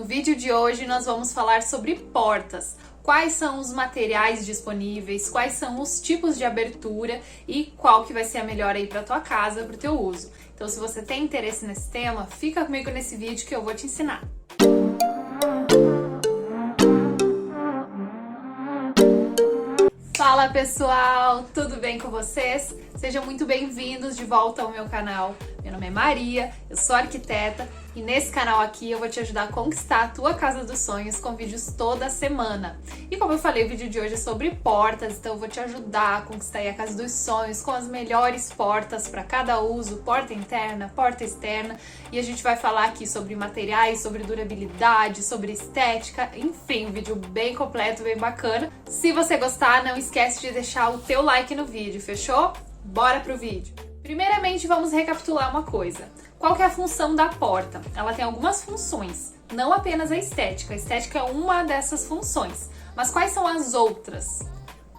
vídeo de hoje nós vamos falar sobre portas. Quais são os materiais disponíveis, quais são os tipos de abertura e qual que vai ser a melhor aí para tua casa, para o teu uso. Então, se você tem interesse nesse tema, fica comigo nesse vídeo que eu vou te ensinar. Fala pessoal, tudo bem com vocês? Sejam muito bem-vindos de volta ao meu canal. Meu nome é Maria, eu sou arquiteta e nesse canal aqui eu vou te ajudar a conquistar a tua casa dos sonhos com vídeos toda semana. E como eu falei, o vídeo de hoje é sobre portas, então eu vou te ajudar a conquistar aí a casa dos sonhos com as melhores portas para cada uso, porta interna, porta externa, e a gente vai falar aqui sobre materiais, sobre durabilidade, sobre estética, enfim, um vídeo bem completo, bem bacana. Se você gostar, não esquece de deixar o teu like no vídeo, fechou? Bora pro vídeo! Primeiramente, vamos recapitular uma coisa. Qual que é a função da porta? Ela tem algumas funções, não apenas a estética. A estética é uma dessas funções. Mas quais são as outras?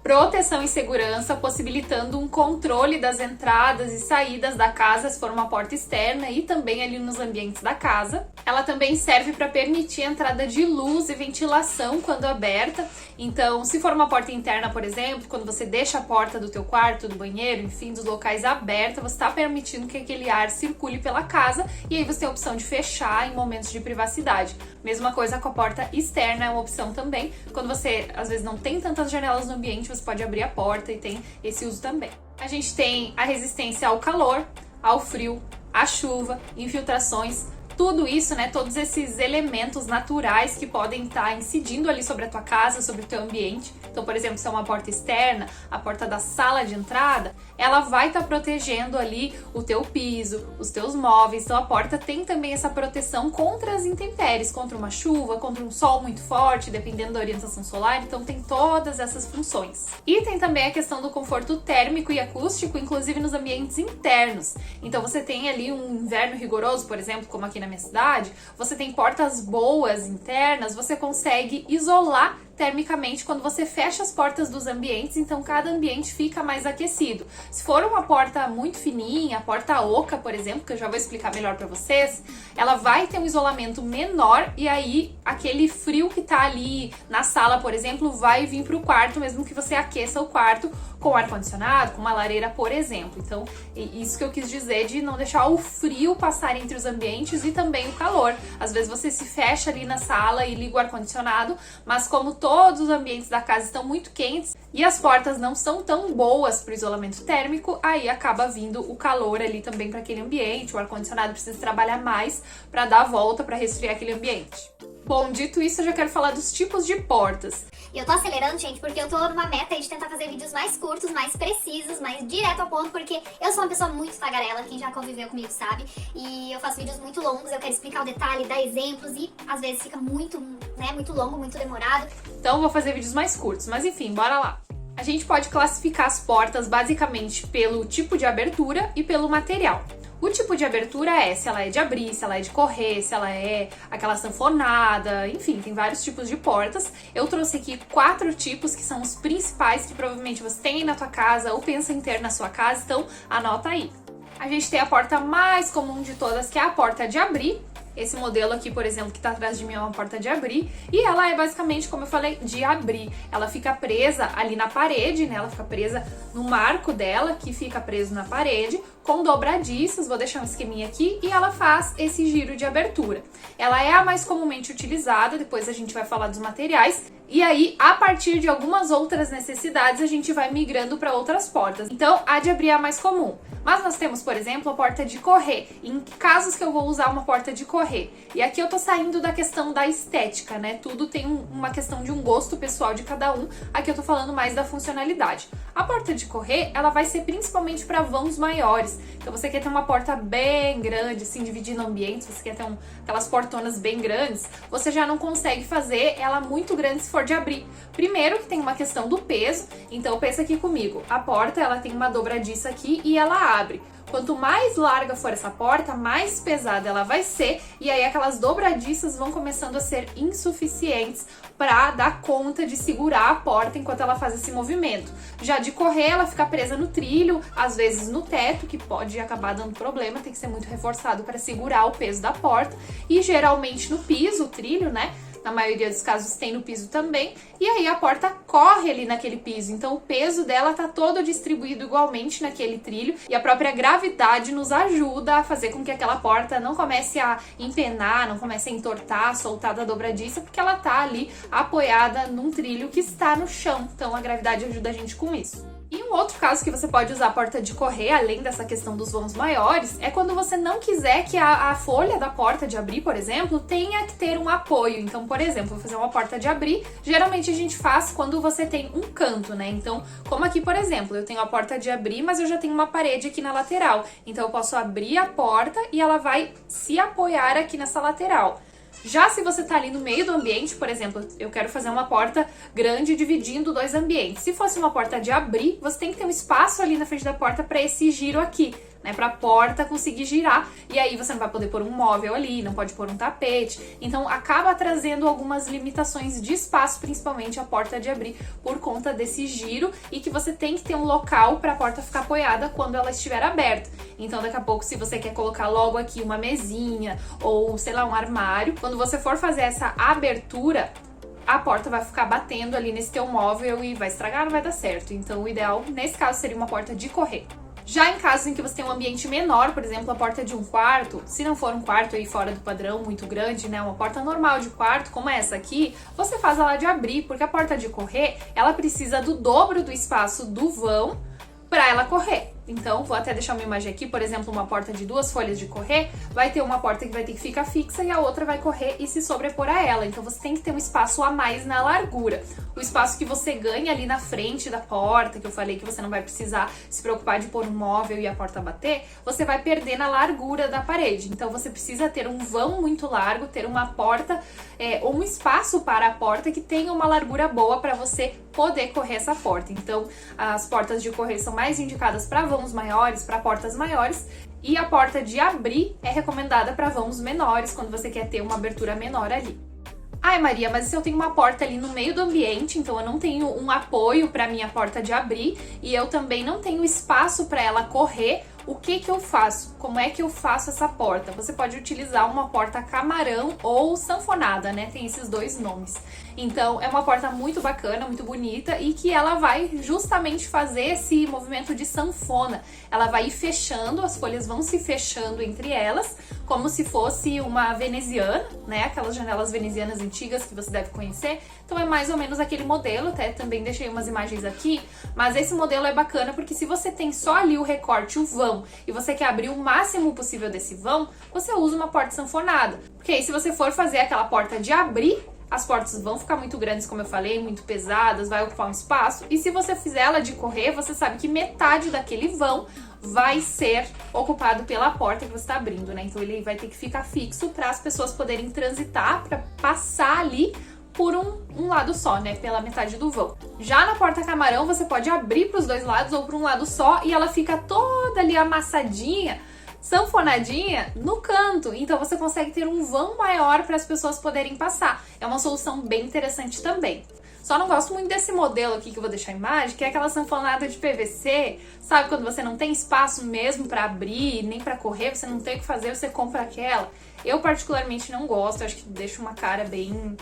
Proteção e segurança, possibilitando um controle das entradas e saídas da casa se for uma porta externa e também ali nos ambientes da casa. Ela também serve para permitir a entrada de luz e ventilação quando aberta. Então, se for uma porta interna, por exemplo, quando você deixa a porta do teu quarto, do banheiro, enfim, dos locais aberta, você está permitindo que aquele ar circule pela casa e aí você tem a opção de fechar em momentos de privacidade. Mesma coisa com a porta externa, é uma opção também. Quando você, às vezes, não tem tantas janelas no ambiente, você pode abrir a porta e tem esse uso também. A gente tem a resistência ao calor, ao frio, à chuva, infiltrações, tudo isso, né, todos esses elementos naturais que podem estar incidindo ali sobre a tua casa, sobre o teu ambiente. Então, por exemplo, se é uma porta externa, a porta da sala de entrada, ela vai estar protegendo ali o teu piso, os teus móveis. Então, a porta tem também essa proteção contra as intempéries, contra uma chuva, contra um sol muito forte, dependendo da orientação solar. Então, tem todas essas funções. E tem também a questão do conforto térmico e acústico, inclusive nos ambientes internos. Então, você tem ali um inverno rigoroso, por exemplo, como aqui na minha cidade, você tem portas boas internas, você consegue isolar termicamente quando você fecha as portas dos ambientes, então cada ambiente fica mais aquecido. Se for uma porta muito fininha, a porta oca, por exemplo, que eu já vou explicar melhor para vocês, ela vai ter um isolamento menor e aí aquele frio que tá ali na sala, por exemplo, vai vir para o quarto, mesmo que você aqueça o quarto com ar-condicionado, com uma lareira, por exemplo. Então, isso que eu quis dizer de não deixar o frio passar entre os ambientes e também o calor. Às vezes você se fecha ali na sala e liga o ar-condicionado, mas como todos os ambientes da casa estão muito quentes e as portas não são tão boas para o isolamento térmico, aí acaba vindo o calor ali também para aquele ambiente. O ar-condicionado precisa trabalhar mais para dar a volta, para resfriar aquele ambiente. Bom, dito isso, eu já quero falar dos tipos de portas. E eu tô acelerando, gente, porque eu tô numa meta aí de tentar fazer vídeos mais curtos, mais precisos, mais direto ao ponto, porque eu sou uma pessoa muito tagarela, quem já conviveu comigo sabe, e eu faço vídeos muito longos, eu quero explicar o detalhe, dar exemplos e às vezes fica muito longo, muito demorado. Então eu vou fazer vídeos mais curtos, mas enfim, bora lá. A gente pode classificar as portas basicamente pelo tipo de abertura e pelo material. O tipo de abertura é se ela é de abrir, se ela é de correr, se ela é aquela sanfonada, enfim, tem vários tipos de portas. Eu trouxe aqui 4 tipos que são os principais que provavelmente você tem aí na tua casa ou pensa em ter na sua casa, então anota aí. A gente tem a porta mais comum de todas, que é a porta de abrir. Esse modelo aqui, por exemplo, que tá atrás de mim é uma porta de abrir e ela é basicamente, como eu falei, de abrir. Ela fica presa ali na parede, né? Ela fica presa no marco dela, que fica preso na parede, com dobradiças, vou deixar um esqueminha aqui, e ela faz esse giro de abertura. Ela é a mais comumente utilizada, depois a gente vai falar dos materiais, e aí, a partir de algumas outras necessidades, a gente vai migrando para outras portas. Então, a de abrir é a mais comum. Mas nós temos, por exemplo, a porta de correr, em casos que eu vou usar uma porta de correr. E aqui eu tô saindo da questão da estética, né? Tudo tem uma questão de um gosto pessoal de cada um. Aqui eu tô falando mais da funcionalidade. A porta de correr, ela vai ser principalmente para vãos maiores. Então você quer ter uma porta bem grande, assim, dividindo ambientes, você quer ter aquelas portonas bem grandes, você já não consegue fazer ela muito grande se for for de abrir. Primeiro que tem uma questão do peso, então pensa aqui comigo, a porta ela tem uma dobradiça aqui e ela abre. Quanto mais larga for essa porta, mais pesada ela vai ser, e aí aquelas dobradiças vão começando a ser insuficientes para dar conta de segurar a porta enquanto ela faz esse movimento. Já de correr, ela fica presa no trilho, às vezes no teto, que pode acabar dando problema, tem que ser muito reforçado para segurar o peso da porta, e geralmente no piso, o trilho, né? Na maioria dos casos tem no piso também, e aí a porta corre ali naquele piso, então o peso dela tá todo distribuído igualmente naquele trilho, e a própria gravidade nos ajuda a fazer com que aquela porta não comece a empenar, não comece a entortar, soltar da dobradiça, porque ela tá ali apoiada num trilho que está no chão, então a gravidade ajuda a gente com isso. E um outro caso que você pode usar a porta de correr, além dessa questão dos vãos maiores, é quando você não quiser que a folha da porta de abrir, por exemplo, tenha que ter um apoio. Então, por exemplo, vou fazer uma porta de abrir, geralmente a gente faz quando você tem um canto, né? Então, como aqui, por exemplo, eu tenho a porta de abrir, mas eu já tenho uma parede aqui na lateral. Então, eu posso abrir a porta e ela vai se apoiar aqui nessa lateral. Já se você tá ali no meio do ambiente, por exemplo, eu quero fazer uma porta grande dividindo dois ambientes. Se fosse uma porta de abrir, você tem que ter um espaço ali na frente da porta para esse giro aqui, né, para a porta conseguir girar, e aí você não vai poder pôr um móvel ali, não pode pôr um tapete, então acaba trazendo algumas limitações de espaço, principalmente a porta de abrir, por conta desse giro, e que você tem que ter um local para a porta ficar apoiada quando ela estiver aberta. Então daqui a pouco, se você quer colocar logo aqui uma mesinha, ou sei lá, um armário, quando você for fazer essa abertura, a porta vai ficar batendo ali nesse teu móvel e vai estragar, não vai dar certo. Então o ideal, nesse caso, seria uma porta de correr. Já em casos em que você tem um ambiente menor, por exemplo, a porta de um quarto, se não for um quarto aí fora do padrão muito grande, né, uma porta normal de quarto, como essa aqui, você faz ela de abrir, porque a porta de correr, ela precisa do dobro do espaço do vão para ela correr. Então, vou até deixar uma imagem aqui, por exemplo, uma porta de 2 folhas de correr, vai ter uma porta que vai ter que ficar fixa e a outra vai correr e se sobrepor a ela. Então, você tem que ter um espaço a mais na largura. O espaço que você ganha ali na frente da porta, que eu falei que você não vai precisar se preocupar de pôr um móvel e a porta bater, você vai perder na largura da parede. Então, você precisa ter um vão muito largo, ter uma porta ou um espaço para a porta que tenha uma largura boa para você poder correr essa porta. Então, as portas de correr são mais indicadas para vãos maiores, para portas maiores, e a porta de abrir é recomendada para vãos menores, quando você quer ter uma abertura menor ali. Ai, Maria, mas se eu tenho uma porta ali no meio do ambiente, então eu não tenho um apoio para minha porta de abrir e eu também não tenho espaço para ela correr, o que eu faço? Como é que eu faço essa porta? Você pode utilizar uma porta camarão ou sanfonada, né? Tem esses dois nomes. Então, é uma porta muito bacana, muito bonita e que ela vai justamente fazer esse movimento de sanfona. Ela vai ir fechando, as folhas vão se fechando entre elas, como se fosse uma veneziana, né? Aquelas janelas venezianas antigas que você deve conhecer. Então, é mais ou menos aquele modelo, até também deixei umas imagens aqui, mas esse modelo é bacana porque se você tem só ali o recorte, o vão, e você quer abrir o máximo possível desse vão, você usa uma porta sanfonada. Porque aí se você for fazer aquela porta de abrir, as portas vão ficar muito grandes, como eu falei, muito pesadas, vai ocupar um espaço. E se você fizer ela de correr, você sabe que metade daquele vão vai ser ocupado pela porta que você está abrindo, né? Então ele vai ter que ficar fixo para as pessoas poderem transitar, para passar ali por um lado só, né, pela metade do vão. Já na porta camarão, você pode abrir para os dois lados ou para um lado só e ela fica toda ali amassadinha, sanfonadinha no canto, então você consegue ter um vão maior para as pessoas poderem passar. É uma solução bem interessante também. Só não gosto muito desse modelo aqui que eu vou deixar a imagem, que é aquela sanfonada de PVC, sabe, quando você não tem espaço mesmo para abrir, nem para correr, você não tem o que fazer, você compra aquela. Eu particularmente não gosto, eu acho que deixa uma cara bem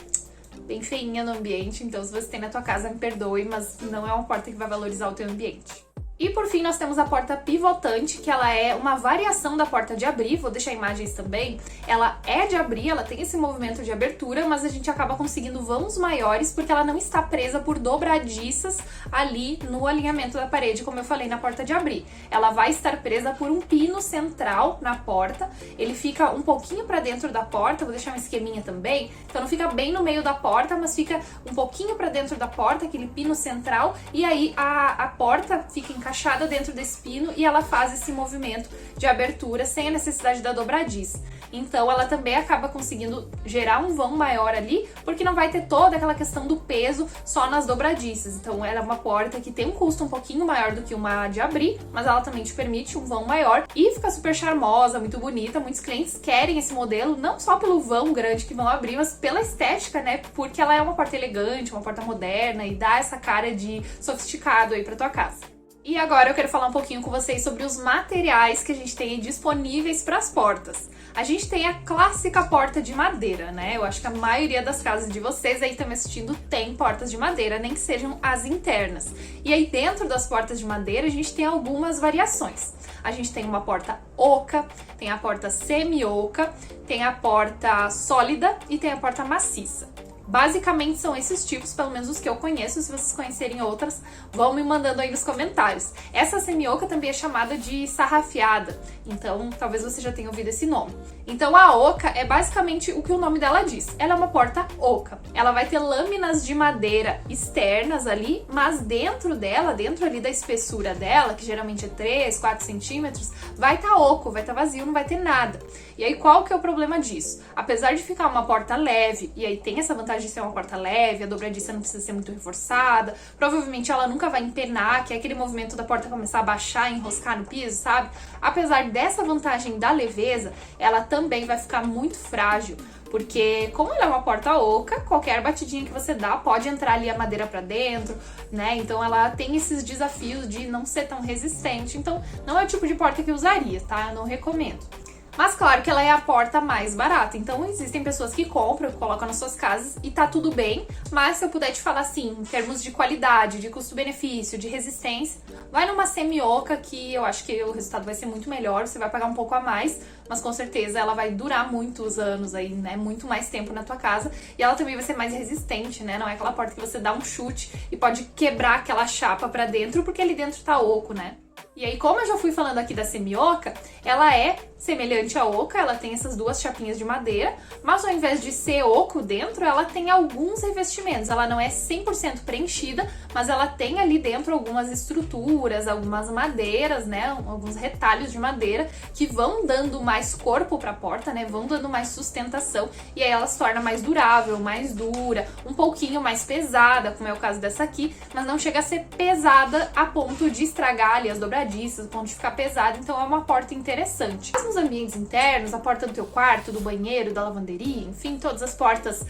feinha no ambiente, então se você tem na tua casa, me perdoe, mas não é uma porta que vai valorizar o teu ambiente. E por fim, nós temos a porta pivotante, que ela é uma variação da porta de abrir, vou deixar imagens também. Ela é de abrir, ela tem esse movimento de abertura, mas a gente acaba conseguindo vãos maiores porque ela não está presa por dobradiças ali no alinhamento da parede, como eu falei na porta de abrir. Ela vai estar presa por um pino central na porta, ele fica um pouquinho para dentro da porta, vou deixar um esqueminha também, então não fica bem no meio da porta, mas fica um pouquinho para dentro da porta, aquele pino central, e aí a porta fica encaixada dentro desse pino e ela faz esse movimento de abertura sem a necessidade da dobradiça. então ela também acaba conseguindo gerar um vão maior ali, porque não vai ter toda aquela questão do peso só nas dobradiças. Então ela é uma porta que tem um custo um pouquinho maior do que uma de abrir, mas ela também te permite um vão maior e fica super charmosa, muito bonita. Muitos clientes querem esse modelo, não só pelo vão grande que vão abrir, mas pela estética, né? Porque ela é uma porta elegante, uma porta moderna e dá essa cara de sofisticado aí pra tua casa. E agora eu quero falar um pouquinho com vocês sobre os materiais que a gente tem disponíveis para as portas. A gente tem a clássica porta de madeira, né? Eu acho que a maioria das casas de vocês aí estão me assistindo tem portas de madeira, nem que sejam as internas. E aí dentro das portas de madeira a gente tem algumas variações. A gente tem uma porta oca, tem a porta semi-oca, tem a porta sólida e tem a porta maciça. Basicamente são esses tipos, pelo menos os que eu conheço. Se vocês conhecerem outras, vão me mandando aí nos comentários. Essa semi-oca também é chamada de sarrafiada, então talvez você já tenha ouvido esse nome. Então a oca é basicamente o que o nome dela diz. Ela é uma porta oca. Ela vai ter lâminas de madeira externas ali, mas dentro dela, dentro ali da espessura dela, que geralmente é 3, 4 centímetros, vai estar oco, vai estar vazio, não vai ter nada. E aí qual que é o problema disso? Apesar de ficar uma porta leve, e aí tem essa vantagem de ser uma porta leve, a dobradiça não precisa ser muito reforçada, provavelmente ela nunca vai empenar, que é aquele movimento da porta começar a baixar, enroscar no piso, sabe? Apesar dessa vantagem da leveza, ela também vai ficar muito frágil, porque como ela é uma porta oca, qualquer batidinha que você dá pode entrar ali a madeira pra dentro, né? Então ela tem esses desafios de não ser tão resistente, então não é o tipo de porta que eu usaria, tá? Eu não recomendo. Mas claro que ela é a porta mais barata, então existem pessoas que compram, colocam nas suas casas e tá tudo bem, mas se eu puder te falar assim, em termos de qualidade, de custo-benefício, de resistência, vai numa semi-oca que eu acho que o resultado vai ser muito melhor, você vai pagar um pouco a mais, mas com certeza ela vai durar muitos anos aí, né, muito mais tempo na tua casa, e ela também vai ser mais resistente, né, não é aquela porta que você dá um chute e pode quebrar aquela chapa pra dentro, porque ali dentro tá oco, né. E aí, como eu já fui falando aqui da semi-oca, ela é semelhante à oca, ela tem essas duas chapinhas de madeira, mas ao invés de ser oco dentro, ela tem alguns revestimentos. Ela não é 100% preenchida, mas ela tem ali dentro algumas estruturas, algumas madeiras, né, alguns retalhos de madeira que vão dando mais corpo para a porta, né, vão dando mais sustentação, e aí ela se torna mais durável, mais dura, um pouquinho mais pesada, como é o caso dessa aqui, mas não chega a ser pesada a ponto de estragar ali as dobradiças, a ponto de ficar pesada, então é uma porta interessante. Nos ambientes internos, a porta do teu quarto, do banheiro, da lavanderia, enfim, todas as portas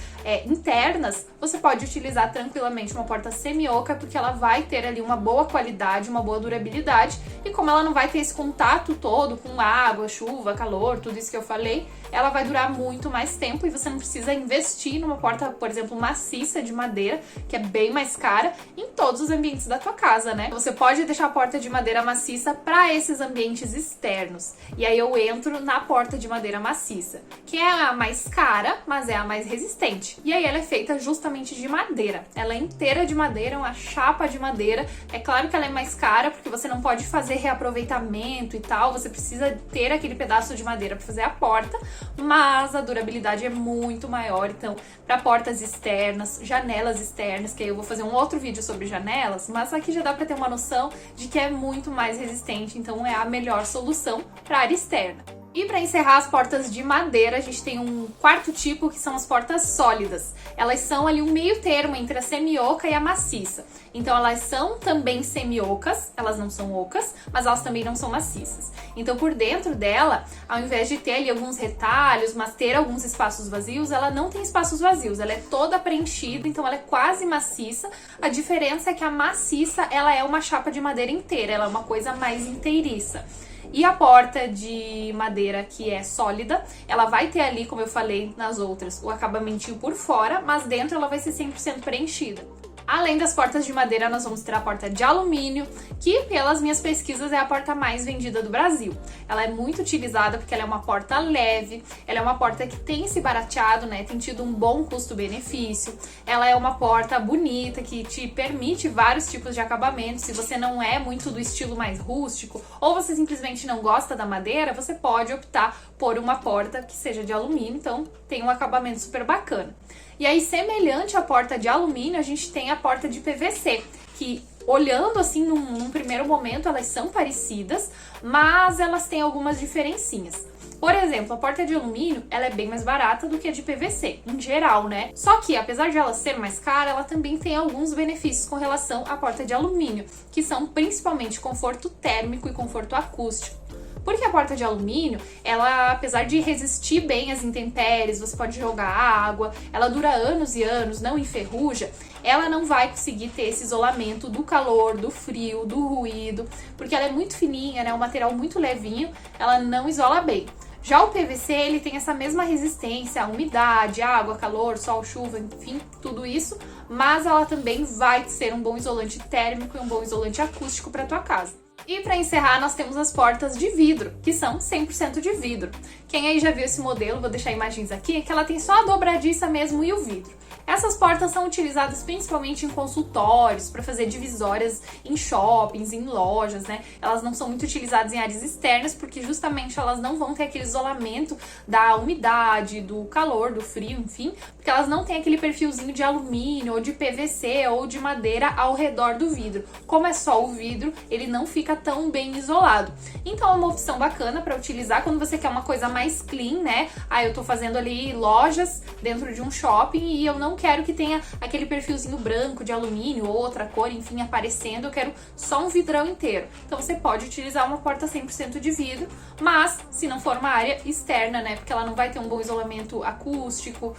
internas, você pode utilizar tranquilamente uma porta semi-oca, porque ela vai ter ali uma boa qualidade, uma boa durabilidade, e como ela não vai ter esse contato todo com água, chuva, calor, tudo isso que eu falei, ela vai durar muito mais tempo e você não precisa investir numa porta, por exemplo, maciça de madeira, que é bem mais cara, em todos os ambientes da tua casa, né? Você pode deixar a porta de madeira maciça para esses ambientes externos. E aí eu entro na porta de madeira maciça, que é a mais cara, mas é a mais resistente. E aí ela é feita justamente de madeira. Ela é inteira de madeira, uma chapa de madeira. É claro que ela é mais cara, porque você não pode fazer reaproveitamento e tal, você precisa ter aquele pedaço de madeira para fazer a porta, mas a durabilidade é muito maior. Então, para portas externas, janelas externas, que aí eu vou fazer um outro vídeo sobre janelas, mas aqui já dá para ter uma noção de que é muito mais resistente, então é a melhor solução para a área externa. E para encerrar as portas de madeira, a gente tem um quarto tipo, que são as portas sólidas. Elas são ali um meio termo entre a semi-oca e a maciça. Então elas são também semi-ocas, elas não são ocas, mas elas também não são maciças. Então por dentro dela, ao invés de ter ali alguns retalhos, mas ter alguns espaços vazios, ela não tem espaços vazios, ela é toda preenchida, então ela é quase maciça. A diferença é que a maciça, ela é uma chapa de madeira inteira, ela é uma coisa mais inteiriça. E a porta de madeira que é sólida, ela vai ter ali, como eu falei nas outras, o acabamentinho por fora, mas dentro ela vai ser 100% preenchida. Além das portas de madeira, nós vamos ter a porta de alumínio, que pelas minhas pesquisas é a porta mais vendida do Brasil. Ela é muito utilizada porque ela é uma porta leve, ela é uma porta que tem se barateado, né? Tem tido um bom custo-benefício. Ela é uma porta bonita, que te permite vários tipos de acabamento. Se você não é muito do estilo mais rústico, ou você simplesmente não gosta da madeira, você pode optar por uma porta que seja de alumínio, então tem um acabamento super bacana. E aí, semelhante à porta de alumínio, a gente tem a porta de PVC, que olhando assim num primeiro momento elas são parecidas, mas elas têm algumas diferencinhas. Por exemplo, a porta de alumínio, ela é bem mais barata do que a de PVC, em geral, né? Só que, apesar de ela ser mais cara, ela também tem alguns benefícios com relação à porta de alumínio, que são principalmente conforto térmico e conforto acústico. Porque a porta de alumínio, ela, apesar de resistir bem às intempéries, você pode jogar água, ela dura anos e anos, não enferruja, ela não vai conseguir ter esse isolamento do calor, do frio, do ruído, porque ela é muito fininha, né? Um material muito levinho, ela não isola bem. Já o PVC, ele tem essa mesma resistência à umidade, água, calor, sol, chuva, enfim, tudo isso, mas ela também vai ser um bom isolante térmico e um bom isolante acústico para tua casa. E para encerrar, nós temos as portas de vidro, que são 100% de vidro. Quem aí já viu esse modelo, vou deixar imagens aqui, que ela tem só a dobradiça mesmo e o vidro. Essas portas são utilizadas principalmente em consultórios, para fazer divisórias em shoppings, em lojas, né? Elas não são muito utilizadas em áreas externas, porque justamente elas não vão ter aquele isolamento da umidade, do calor, do frio, enfim, porque elas não têm aquele perfilzinho de alumínio, ou de PVC, ou de madeira ao redor do vidro. Como é só o vidro, ele não fica tão bem isolado. Então é uma opção bacana para utilizar quando você quer uma coisa mais clean, né? Ah, eu tô fazendo ali lojas dentro de um shopping e eu não quero que tenha aquele perfilzinho branco de alumínio ou outra cor, enfim, aparecendo, eu quero só um vidrão inteiro. Então você pode utilizar uma porta 100% de vidro, mas se não for uma área externa, né, porque ela não vai ter um bom isolamento acústico,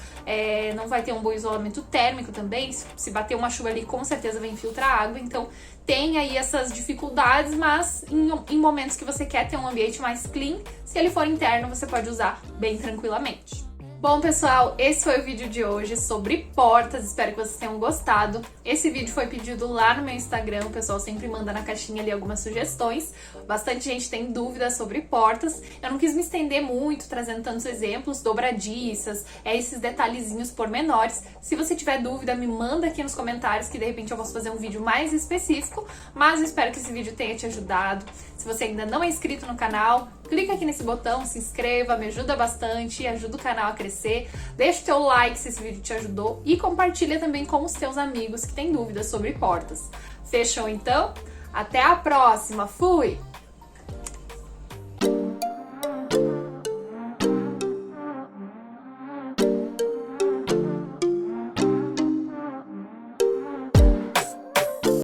não vai ter um bom isolamento térmico também, se bater uma chuva ali com certeza vai infiltrar água, então tem aí essas dificuldades, mas em momentos que você quer ter um ambiente mais clean, se ele for interno, você pode usar bem tranquilamente. Bom, pessoal, esse foi o vídeo de hoje sobre portas, espero que vocês tenham gostado. Esse vídeo foi pedido lá no meu Instagram, o pessoal sempre manda na caixinha ali algumas sugestões. Bastante gente tem dúvidas sobre portas. Eu não quis me estender muito, trazendo tantos exemplos, dobradiças, esses detalhezinhos pormenores. Se você tiver dúvida, me manda aqui nos comentários, que de repente eu posso fazer um vídeo mais específico, mas eu espero que esse vídeo tenha te ajudado. Se você ainda não é inscrito no canal, clica aqui nesse botão, se inscreva, me ajuda bastante, ajuda o canal a crescer. Deixa o teu like se esse vídeo te ajudou e compartilha também com os teus amigos que têm dúvidas sobre portas. Fechou então? Até a próxima! Fui!